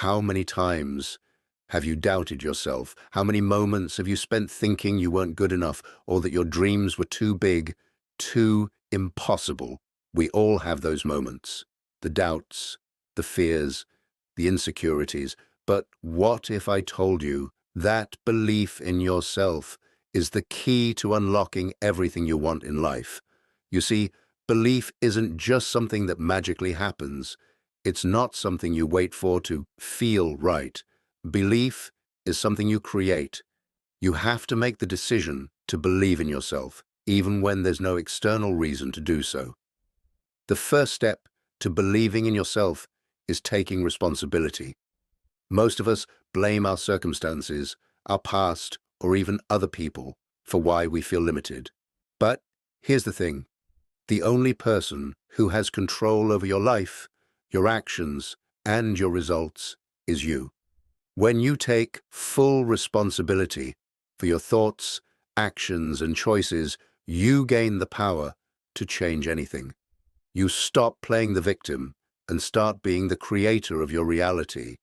How many times have you doubted yourself? How many moments have you spent thinking you weren't good enough or that your dreams were too big, too impossible? We all have those moments. The doubts, the fears, the insecurities. But what if I told you that belief in yourself is the key to unlocking everything you want in life? You see, belief isn't just something that magically happens. It's not something you wait for to feel right. Belief is something you create. You have to make the decision to believe in yourself, even when there's no external reason to do so. The first step to believing in yourself is taking responsibility. Most of us blame our circumstances, our past, or even other people for why we feel limited. But here's the thing. The only person who has control over your life, your actions, and your results is you. When you take full responsibility for your thoughts, actions, and choices, you gain the power to change anything. You stop playing the victim and start being the creator of your reality.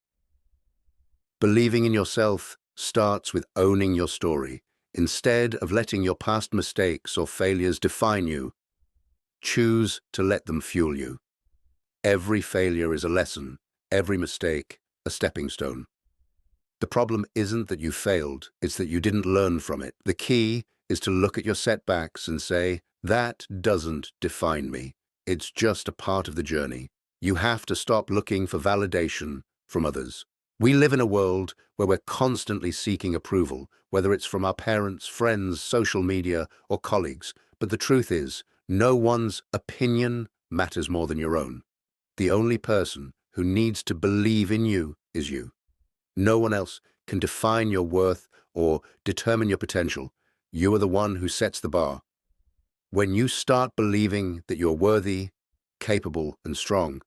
Believing in yourself starts with owning your story. Instead of letting your past mistakes or failures define you, choose to let them fuel you. Every failure is a lesson, every mistake a stepping stone. The problem isn't that you failed, it's that you didn't learn from it. The key is to look at your setbacks and say, that doesn't define me. It's just a part of the journey. You have to stop looking for validation from others. We live in a world where we're constantly seeking approval, whether it's from our parents, friends, social media, or colleagues. But the truth is, no one's opinion matters more than your own. The only person who needs to believe in you is you. No one else can define your worth or determine your potential. You are the one who sets the bar. When you start believing that you're worthy, capable, and strong,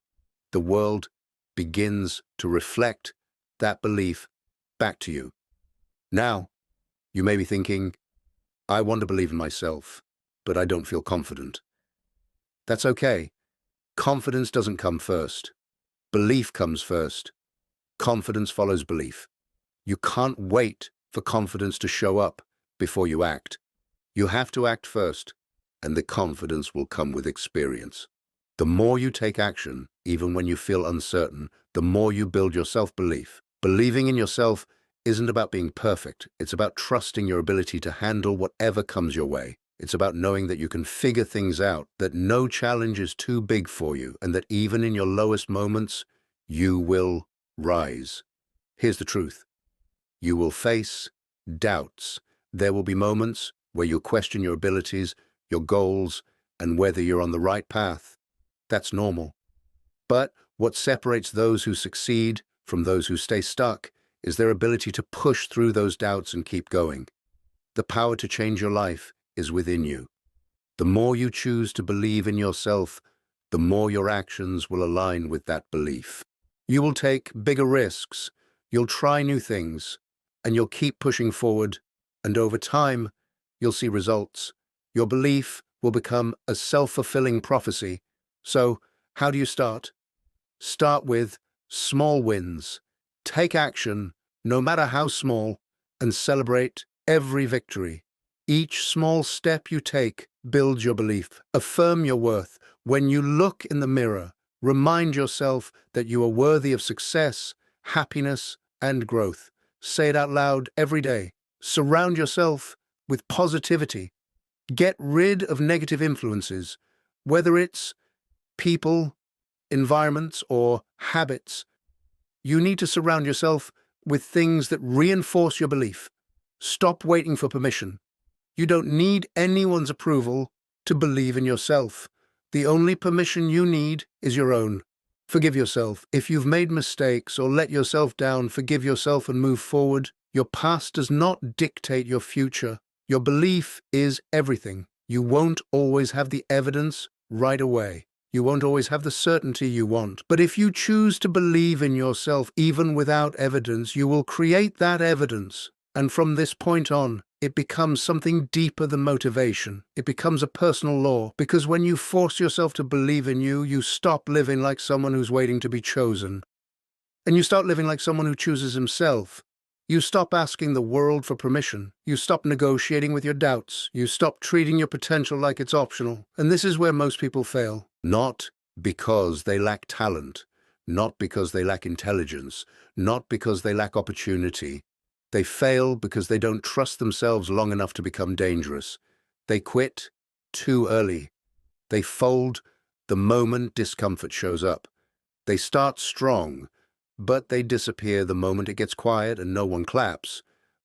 the world begins to reflect that belief back to you. Now, you may be thinking, I want to believe in myself, but I don't feel confident. That's okay. Confidence doesn't come first. Belief comes first. Confidence follows belief. You can't wait for confidence to show up before you act. You have to act first, and the confidence will come with experience. The more you take action, even when you feel uncertain, the more you build your self-belief. Believing in yourself isn't about being perfect. It's about trusting your ability to handle whatever comes your way. It's about knowing that you can figure things out, that no challenge is too big for you, and that even in your lowest moments, you will rise. Here's the truth. You will face doubts. There will be moments where you'll question your abilities, your goals, and whether you're on the right path. That's normal. But what separates those who succeed from those who stay stuck is their ability to push through those doubts and keep going. The power to change your life is within you. The more you choose to believe in yourself, the more your actions will align with that belief. You will take bigger risks, you'll try new things, and you'll keep pushing forward, and over time, you'll see results. Your belief will become a self-fulfilling prophecy. So, how do you start? Start with small wins. Take action, no matter how small, and celebrate every victory. Each small step you take builds your belief. Affirm your worth. When you look in the mirror, remind yourself that you are worthy of success, happiness, and growth. Say it out loud every day. Surround yourself with positivity. Get rid of negative influences, whether it's people, environments, or habits. You need to surround yourself with things that reinforce your belief. Stop waiting for permission. You don't need anyone's approval to believe in yourself. The only permission you need is your own. Forgive yourself. If you've made mistakes or let yourself down, forgive yourself and move forward. Your past does not dictate your future. Your belief is everything. You won't always have the evidence right away. You won't always have the certainty you want. But if you choose to believe in yourself, even without evidence, you will create that evidence. And from this point on, it becomes something deeper than motivation. It becomes a personal law, because when you force yourself to believe in you, you stop living like someone who's waiting to be chosen. And you start living like someone who chooses himself. You stop asking the world for permission. You stop negotiating with your doubts. You stop treating your potential like it's optional. And this is where most people fail. Not because they lack talent, not because they lack intelligence, not because they lack opportunity. They fail because they don't trust themselves long enough to become dangerous. They quit too early. They fold the moment discomfort shows up. They start strong, but they disappear the moment it gets quiet and no one claps.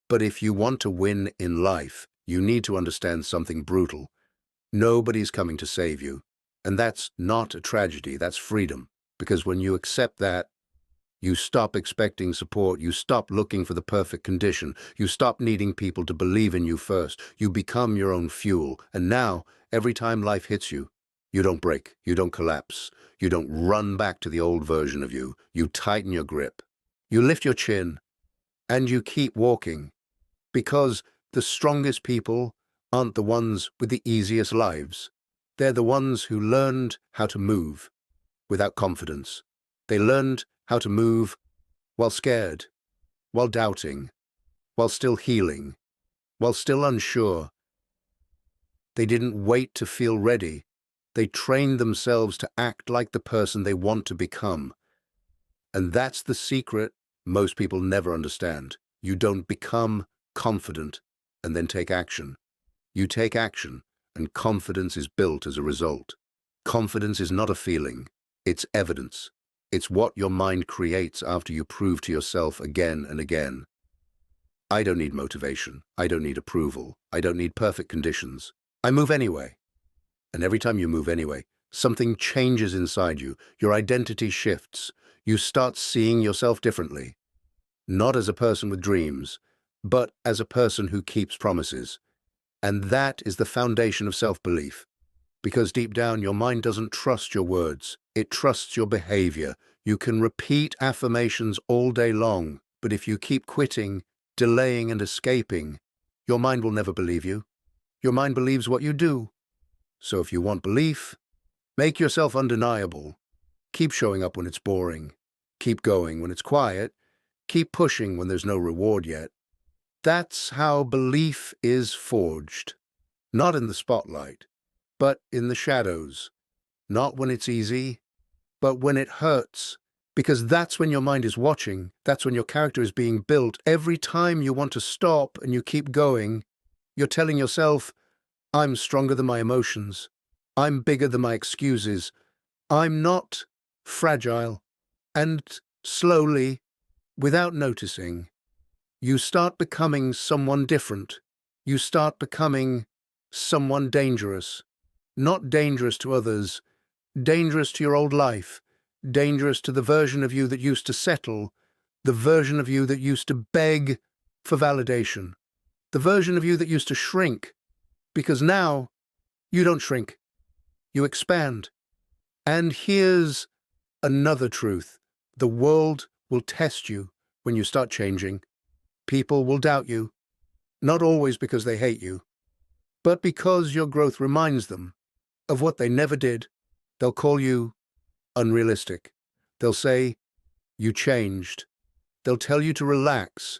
But if you want to win in life, you need to understand something brutal. Nobody's coming to save you. And that's not a tragedy, that's freedom. Because when you accept that, you stop expecting support, you stop looking for the perfect condition, you stop needing people to believe in you first, you become your own fuel. And now, every time life hits you, you don't break, you don't collapse, you don't run back to the old version of you. You tighten your grip, you lift your chin, and you keep walking. Because the strongest people aren't the ones with the easiest lives. They're the ones who learned how to move without confidence. They learned how to move while scared, while doubting, while still healing, while still unsure. They didn't wait to feel ready. They trained themselves to act like the person they want to become. And that's the secret most people never understand. You don't become confident and then take action. You take action, and confidence is built as a result. Confidence is not a feeling, it's evidence. It's what your mind creates after you prove to yourself again and again. I don't need motivation. I don't need approval. I don't need perfect conditions. I move anyway. And every time you move anyway, something changes inside you. Your identity shifts. You start seeing yourself differently. Not as a person with dreams, but as a person who keeps promises. And that is the foundation of self-belief. Because deep down, your mind doesn't trust your words. It trusts your behavior. You can repeat affirmations all day long, but if you keep quitting, delaying, and escaping, your mind will never believe you. Your mind believes what you do. So if you want belief, make yourself undeniable. Keep showing up when it's boring. Keep going when it's quiet. Keep pushing when there's no reward yet. That's how belief is forged. Not in the spotlight, but in the shadows. Not when it's easy, but when it hurts. Because that's when your mind is watching. That's when your character is being built. Every time you want to stop and you keep going, you're telling yourself, I'm stronger than my emotions. I'm bigger than my excuses. I'm not fragile. And slowly, without noticing, you start becoming someone different. You start becoming someone dangerous. Not dangerous to others, dangerous to your old life, dangerous to the version of you that used to settle, the version of you that used to beg for validation, the version of you that used to shrink. Because now, you don't shrink, you expand. And here's another truth. The world will test you when you start changing. People will doubt you, not always because they hate you, but because your growth reminds them of what they never did. They'll call you unrealistic. They'll say, you changed. They'll tell you to relax.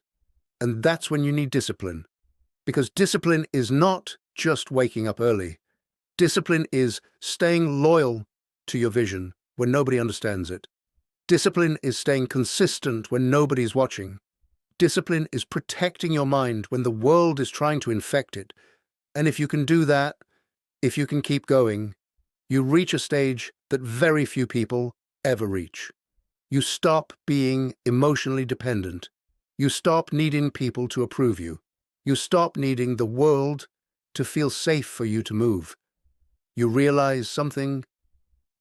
And that's when you need discipline. Because discipline is not just waking up early. Discipline is staying loyal to your vision when nobody understands it. Discipline is staying consistent when nobody's watching. Discipline is protecting your mind when the world is trying to infect it. And if you can do that, if you can keep going, you reach a stage that very few people ever reach. You stop being emotionally dependent. You stop needing people to approve you. You stop needing the world to feel safe for you to move. You realize something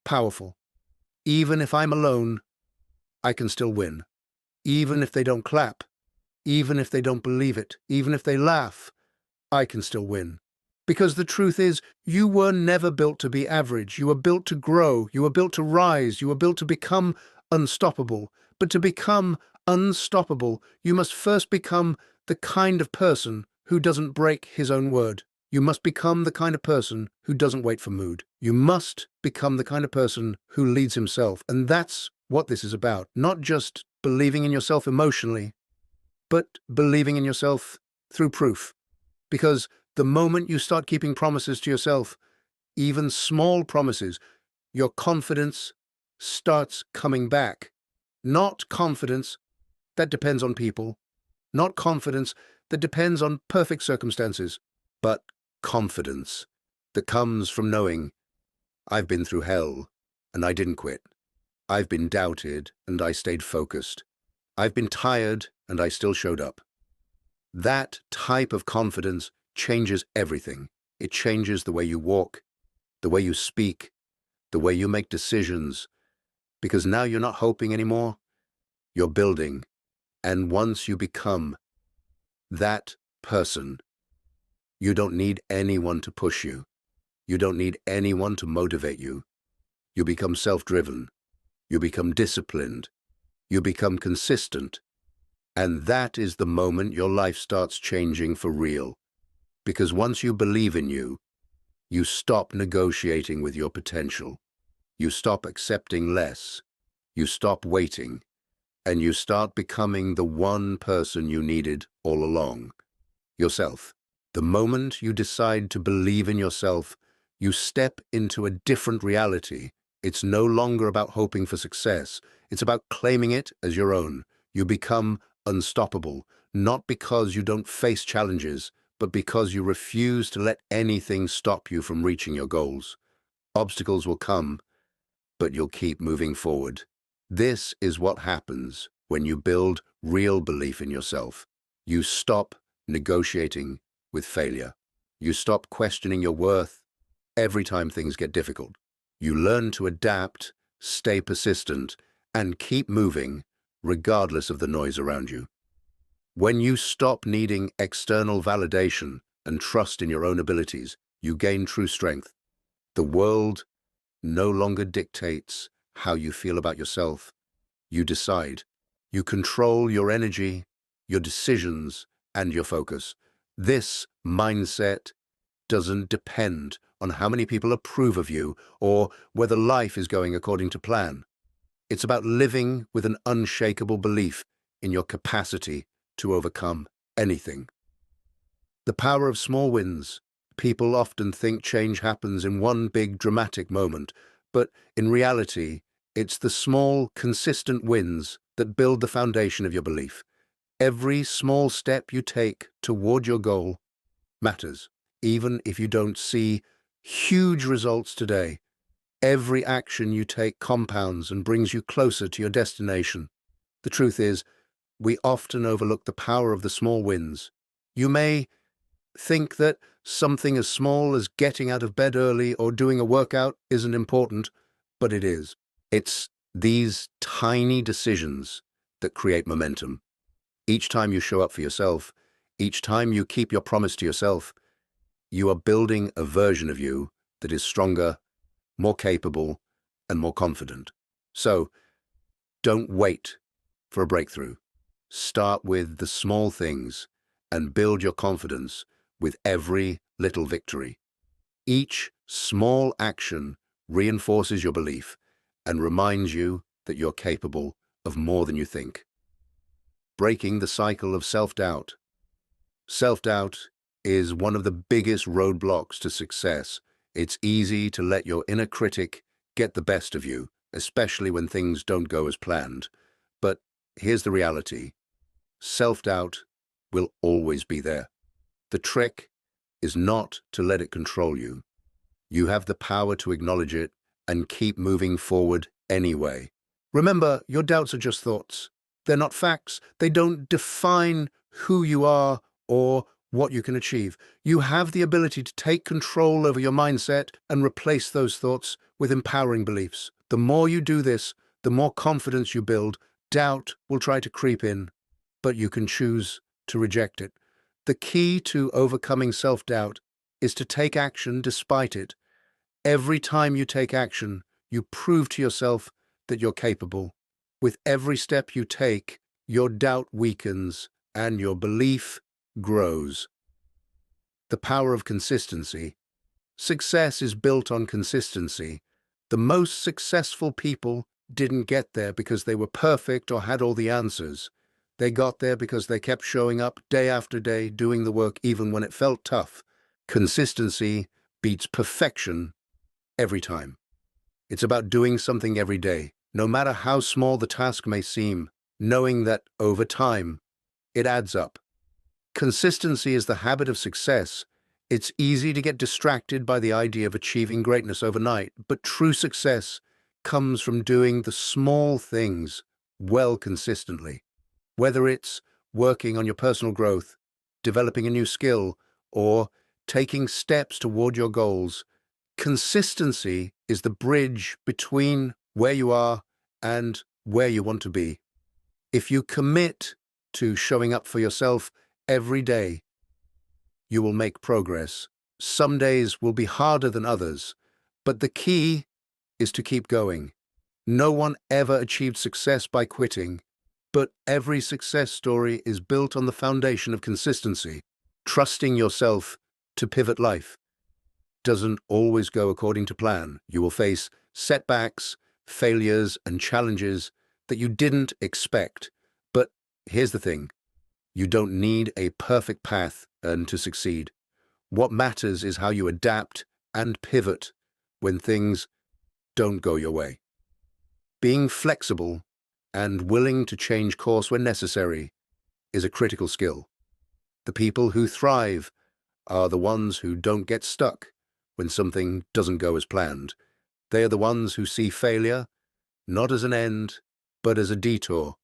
powerful. Even if I'm alone, I can still win. Even if they don't clap, even if they don't believe it, even if they laugh, I can still win. Because the truth is, you were never built to be average. You were built to grow. You were built to rise. You were built to become unstoppable. But to become unstoppable, you must first become the kind of person who doesn't break his own word. You must become the kind of person who doesn't wait for mood. You must become the kind of person who leads himself. And that's what this is about. Not just believing in yourself emotionally, but believing in yourself through proof. Because the moment you start keeping promises to yourself, even small promises, your confidence starts coming back. Not confidence that depends on people, not confidence that depends on perfect circumstances, but confidence that comes from knowing I've been through hell and I didn't quit. I've been doubted and I stayed focused. I've been tired and I still showed up. That type of confidence changes everything. It changes the way you walk, the way you speak, the way you make decisions, because now you're not hoping anymore, you're building. And once you become that person, you don't need anyone to push you. You don't need anyone to motivate you. You become self-driven. You become disciplined. You become consistent. And that is the moment your life starts changing for real. Because once you believe in you, you stop negotiating with your potential. You stop accepting less. You stop waiting. And you start becoming the one person you needed all along. Yourself. The moment you decide to believe in yourself, you step into a different reality. It's no longer about hoping for success. It's about claiming it as your own. You become unstoppable, not because you don't face challenges, but because you refuse to let anything stop you from reaching your goals. Obstacles will come, but you'll keep moving forward. This is what happens when you build real belief in yourself. You stop negotiating with failure. You stop questioning your worth every time things get difficult. You learn to adapt, stay persistent, and keep moving regardless of the noise around you. When you stop needing external validation and trust in your own abilities, you gain true strength. The world no longer dictates how you feel about yourself. You decide. You control your energy, your decisions, and your focus. This mindset doesn't depend on how many people approve of you or whether life is going according to plan. It's about living with an unshakable belief in your capacity to overcome anything. The power of small wins. People often think change happens in one big dramatic moment, but in reality, it's the small, consistent wins that build the foundation of your belief. Every small step you take toward your goal matters, even if you don't see huge results today. Every action you take compounds and brings you closer to your destination. The truth is, we often overlook the power of the small wins. You may think that something as small as getting out of bed early or doing a workout isn't important, but it is. It's these tiny decisions that create momentum. Each time you show up for yourself, each time you keep your promise to yourself, you are building a version of you that is stronger, more capable, and more confident. So, don't wait for a breakthrough. Start with the small things and build your confidence with every little victory. Each small action reinforces your belief and reminds you that you're capable of more than you think. Breaking the cycle of self-doubt. Self-doubt is one of the biggest roadblocks to success. It's easy to let your inner critic get the best of you, especially when things don't go as planned. But here's the reality. Self-doubt will always be there. The trick is not to let it control you. You have the power to acknowledge it and keep moving forward anyway. Remember, your doubts are just thoughts. They're not facts. They don't define who you are or what you can achieve. You have the ability to take control over your mindset and replace those thoughts with empowering beliefs. The more you do this, the more confidence you build. Doubt will try to creep in, but you can choose to reject it. The key to overcoming self-doubt is to take action despite it. Every time you take action, you prove to yourself that you're capable. With every step you take, your doubt weakens and your belief grows. The power of consistency. Success is built on consistency. The most successful people didn't get there because they were perfect or had all the answers. They got there because they kept showing up day after day, doing the work even when it felt tough. Consistency beats perfection every time. It's about doing something every day, no matter how small the task may seem, knowing that over time, it adds up. Consistency is the habit of success. It's easy to get distracted by the idea of achieving greatness overnight, but true success comes from doing the small things well consistently. Whether it's working on your personal growth, developing a new skill, or taking steps toward your goals, consistency is the bridge between where you are and where you want to be. If you commit to showing up for yourself every day, you will make progress. Some days will be harder than others, but the key is to keep going. No one ever achieved success by quitting, but every success story is built on the foundation of consistency. Trusting yourself to pivot. Life doesn't always go according to plan. You will face setbacks, failures, and challenges that you didn't expect. But here's the thing. You don't need a perfect path to succeed. What matters is how you adapt and pivot when things don't go your way. Being flexible and willing to change course when necessary is a critical skill. The people who thrive are the ones who don't get stuck when something doesn't go as planned. They are the ones who see failure not as an end, but as a detour,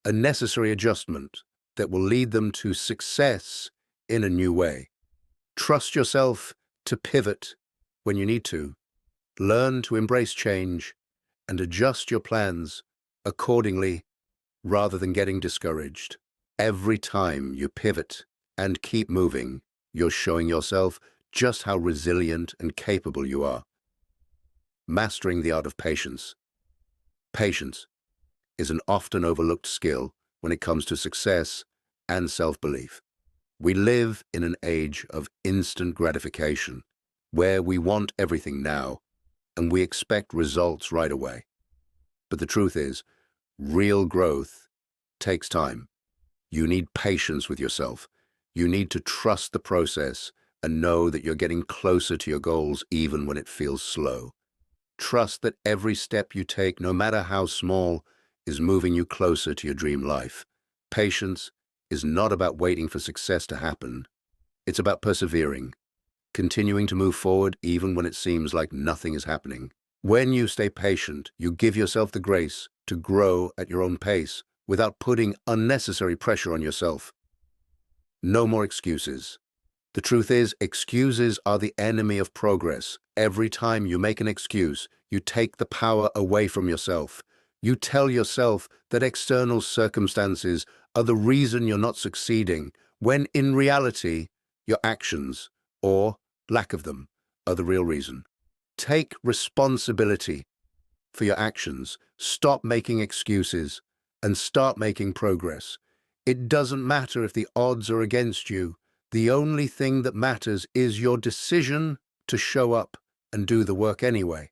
a necessary adjustment that will lead them to success in a new way. Trust yourself to pivot when you need to. Learn to embrace change and adjust your plans accordingly rather than getting discouraged. Every time you pivot and keep moving, you're showing yourself just how resilient and capable you are. Mastering the art of patience. Patience is an often overlooked skill when it comes to success and self-belief. We live in an age of instant gratification, where we want everything now, and we expect results right away. But the truth is, real growth takes time. You need patience with yourself. You need to trust the process and know that you're getting closer to your goals even when it feels slow. Trust that every step you take, no matter how small, is moving you closer to your dream life. Patience is not about waiting for success to happen. It's about persevering, continuing to move forward even when it seems like nothing is happening. When you stay patient, you give yourself the grace to grow at your own pace without putting unnecessary pressure on yourself. No more excuses. The truth is, excuses are the enemy of progress. Every time you make an excuse, you take the power away from yourself. You tell yourself that external circumstances are the reason you're not succeeding, when in reality, your actions, or lack of them, are the real reason. Take responsibility for your actions. Stop making excuses and start making progress. It doesn't matter if the odds are against you. The only thing that matters is your decision to show up and do the work anyway.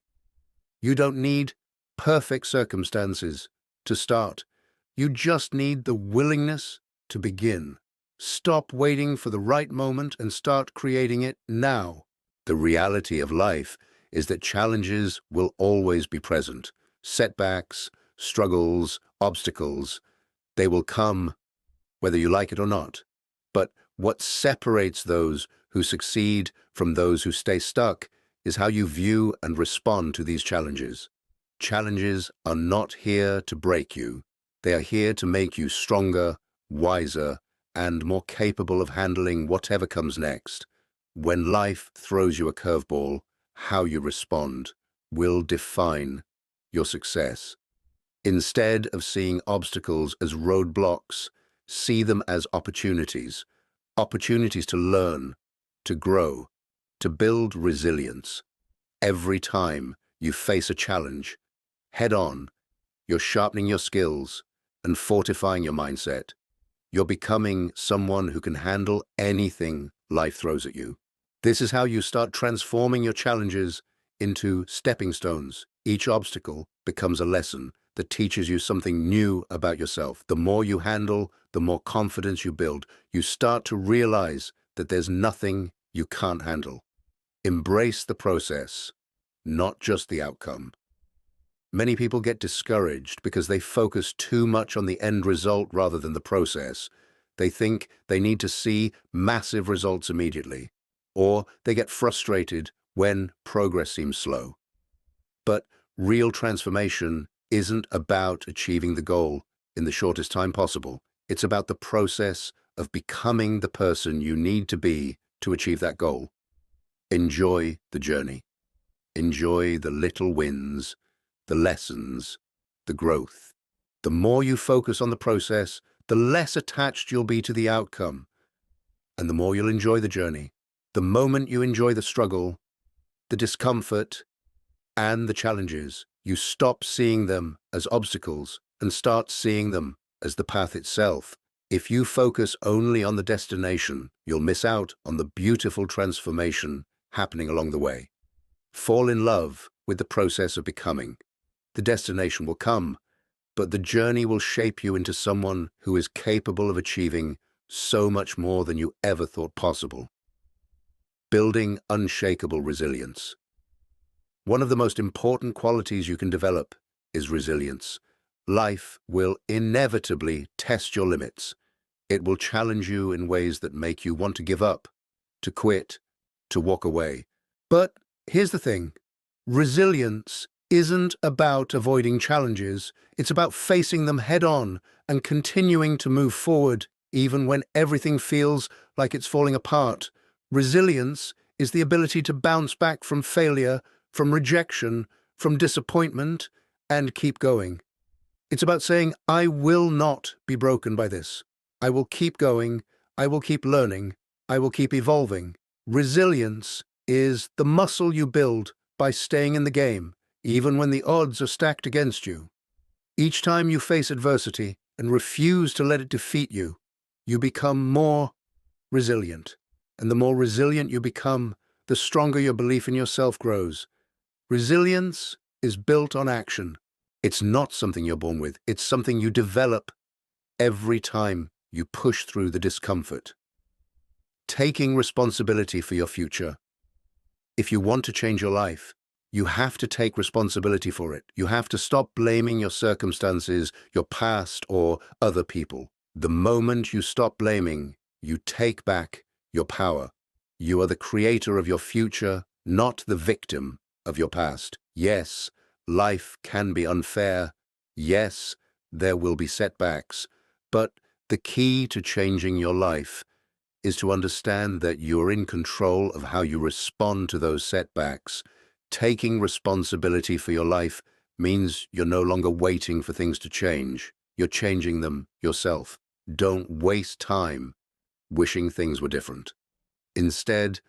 You don't need perfect circumstances to start. You just need the willingness to begin. Stop waiting for the right moment and start creating it now. The reality of life is that challenges will always be present. Setbacks, struggles, obstacles, they will come whether you like it or not. But what separates those who succeed from those who stay stuck is how you view and respond to these challenges. Challenges are not here to break you. They are here to make you stronger, wiser, and more capable of handling whatever comes next. When life throws you a curveball, how you respond will define your success. Instead of seeing obstacles as roadblocks, see them as opportunities. Opportunities to learn, to grow, to build resilience. Every time you face a challenge, head on, you're sharpening your skills and fortifying your mindset. You're becoming someone who can handle anything life throws at you. This is how you start transforming your challenges into stepping stones. Each obstacle becomes a lesson, that teaches you something new about yourself. The more you handle, the more confidence you build. You start to realize that there's nothing you can't handle. Embrace the process, not just the outcome. Many people get discouraged because they focus too much on the end result rather than the process. They think they need to see massive results immediately, or they get frustrated when progress seems slow. But real transformation isn't about achieving the goal in the shortest time possible. It's about the process of becoming the person you need to be to achieve that goal. Enjoy the journey. Enjoy the little wins, the lessons, the growth. The more you focus on the process, the less attached you'll be to the outcome, and the more you'll enjoy the journey. The moment you enjoy the struggle, the discomfort, and the challenges, you stop seeing them as obstacles and start seeing them as the path itself. If you focus only on the destination, you'll miss out on the beautiful transformation happening along the way. Fall in love with the process of becoming. The destination will come, but the journey will shape you into someone who is capable of achieving so much more than you ever thought possible. Building unshakable resilience. One of the most important qualities you can develop is resilience. Life will inevitably test your limits. It will challenge you in ways that make you want to give up, to quit, to walk away. But here's the thing. Resilience isn't about avoiding challenges. It's about facing them head-on and continuing to move forward even when everything feels like it's falling apart. Resilience is the ability to bounce back from failure, from rejection, from disappointment, and keep going. It's about saying, I will not be broken by this. I will keep going. I will keep learning. I will keep evolving. Resilience is the muscle you build by staying in the game, even when the odds are stacked against you. Each time you face adversity and refuse to let it defeat you, you become more resilient. And the more resilient you become, the stronger your belief in yourself grows. Resilience is built on action. It's not something you're born with. It's something you develop every time you push through the discomfort. Taking responsibility for your future. If you want to change your life, you have to take responsibility for it. You have to stop blaming your circumstances, your past, or other people. The moment you stop blaming, you take back your power. You are the creator of your future, not the victim of your past. Yes, life can be unfair. Yes, there will be setbacks. But the key to changing your life is to understand that you're in control of how you respond to those setbacks. Taking responsibility for your life means you're no longer waiting for things to change. You're changing them yourself. Don't waste time wishing things were different. Instead,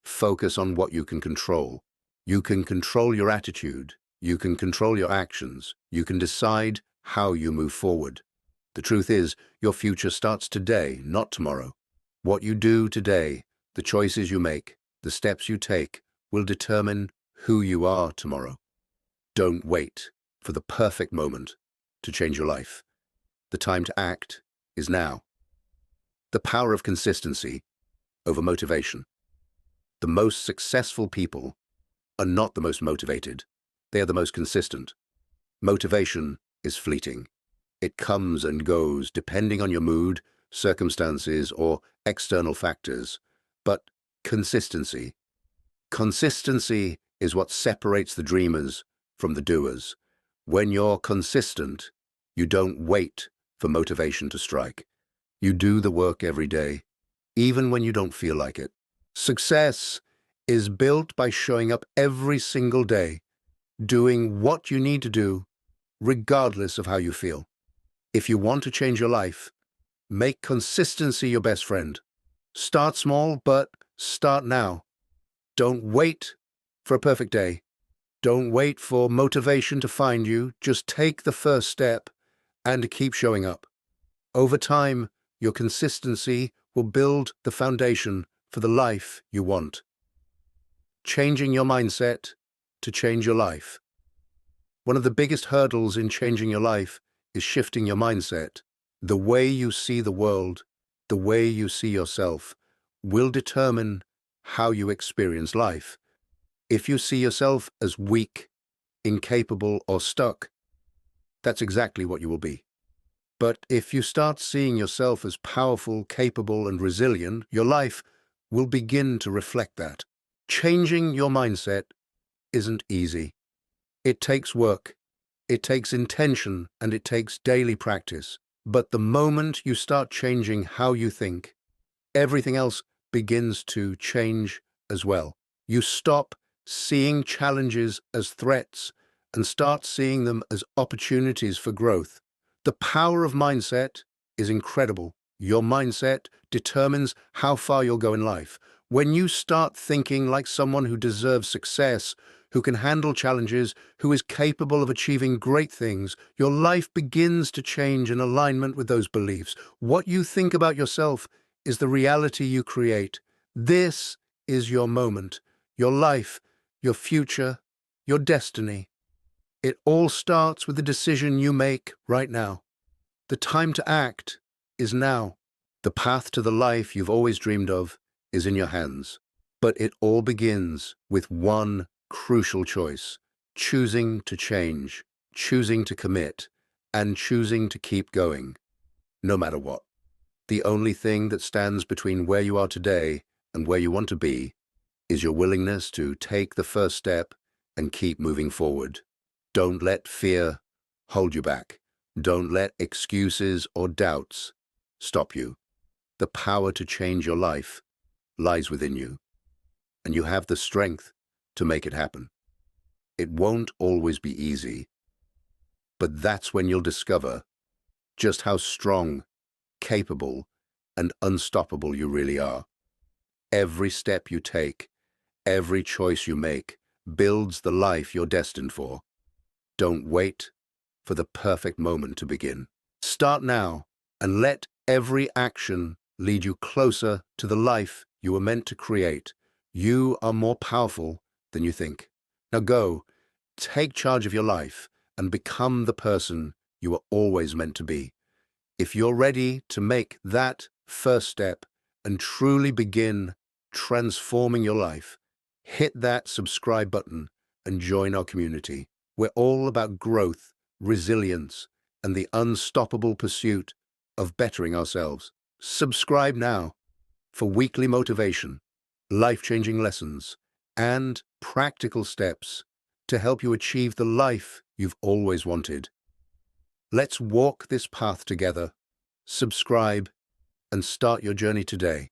focus on what you can control. You can control your attitude. You can control your actions. You can decide how you move forward. The truth is, your future starts today, not tomorrow. What you do today, the choices you make, the steps you take, will determine who you are tomorrow. Don't wait for the perfect moment to change your life. The time to act is now. The power of consistency over motivation. The most successful people are not the most motivated. They are the most consistent. Motivation is fleeting. It comes and goes depending on your mood, circumstances, or external factors. But consistency is what separates the dreamers from the doers. When you're consistent, you don't wait for motivation to strike. You do the work every day, even when you don't feel like it. Success is built by showing up every single day, doing what you need to do, regardless of how you feel. If you want to change your life, make consistency your best friend. Start small, but start now. Don't wait for a perfect day. Don't wait for motivation to find you. Just take the first step and keep showing up. Over time, your consistency will build the foundation for the life you want. Changing your mindset to change your life. One of the biggest hurdles in changing your life is shifting your mindset. The way you see the world, the way you see yourself, will determine how you experience life. If you see yourself as weak, incapable, or stuck, that's exactly what you will be. But if you start seeing yourself as powerful, capable, and resilient, your life will begin to reflect that. Changing your mindset isn't easy. It takes work, it takes intention, and it takes daily practice. But the moment you start changing how you think, everything else begins to change as well. You stop seeing challenges as threats and start seeing them as opportunities for growth. The power of mindset is incredible. Your mindset determines how far you'll go in life. When you start thinking like someone who deserves success, who can handle challenges, who is capable of achieving great things, your life begins to change in alignment with those beliefs. What you think about yourself is the reality you create. This is your moment, your life, your future, your destiny. It all starts with the decision you make right now. The time to act is now. The path to the life you've always dreamed of is in your hands. But it all begins with one crucial choice: choosing to change, choosing to commit, and choosing to keep going, no matter what. The only thing that stands between where you are today and where you want to be is your willingness to take the first step and keep moving forward. Don't let fear hold you back. Don't let excuses or doubts stop you. The power to change your life lies within you, and you have the strength to make it happen. It won't always be easy, but that's when you'll discover just how strong, capable, and unstoppable you really are. Every step you take, every choice you make, builds the life you're destined for. Don't wait for the perfect moment to begin. Start now and let every action lead you closer to the life you were meant to create. You are more powerful than you think. Now go, take charge of your life and become the person you were always meant to be. If you're ready to make that first step and truly begin transforming your life, hit that subscribe button and join our community. We're all about growth, resilience, and the unstoppable pursuit of bettering ourselves. Subscribe now for weekly motivation, life-changing lessons, and practical steps to help you achieve the life you've always wanted. Let's walk this path together. Subscribe and start your journey today.